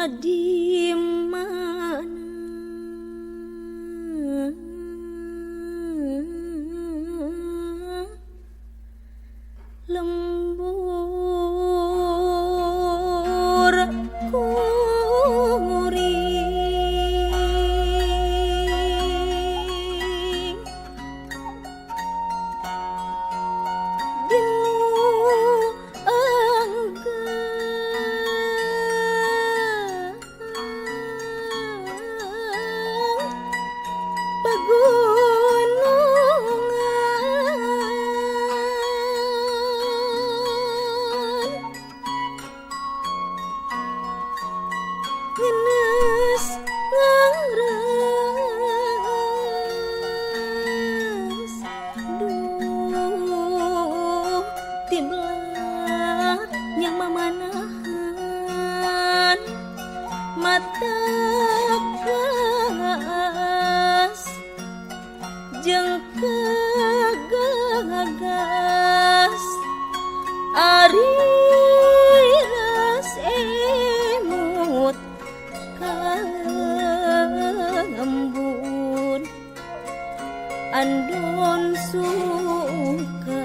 di mana lembur kuring dinu ngenes ngangres duh tiblat yang mamanahan mata gas jeung kagagas ari ras emut embun andon suka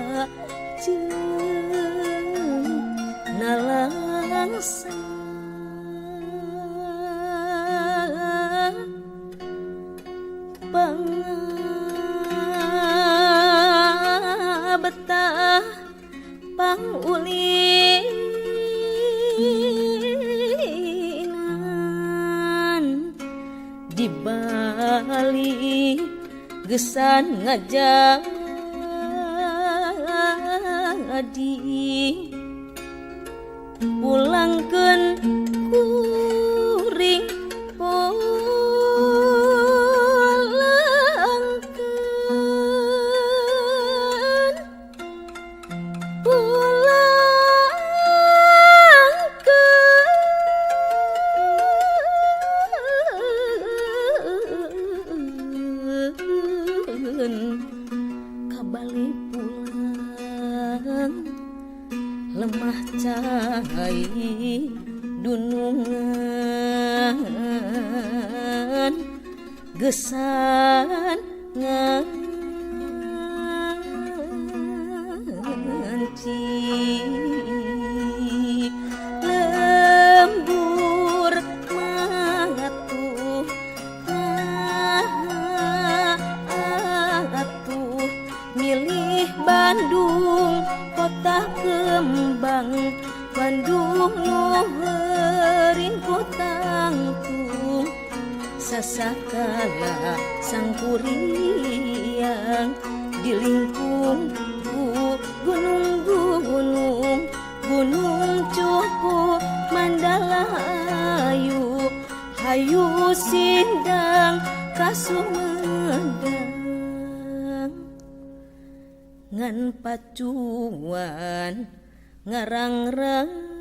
jeung nalangsa pangabetah pangulinan di Bali gesan ngajadi pulangkeun kuring kabali pulang lemah cahai dunungan gesan nganci lembur mangatuh milih Bandung kota kembang Bandung nuheurin ku tangtung sasakala sangkuriang dilingkung ku gunung cukup Mandala ayu hayu sindang kasumedang ngan pacuan ngarang-rang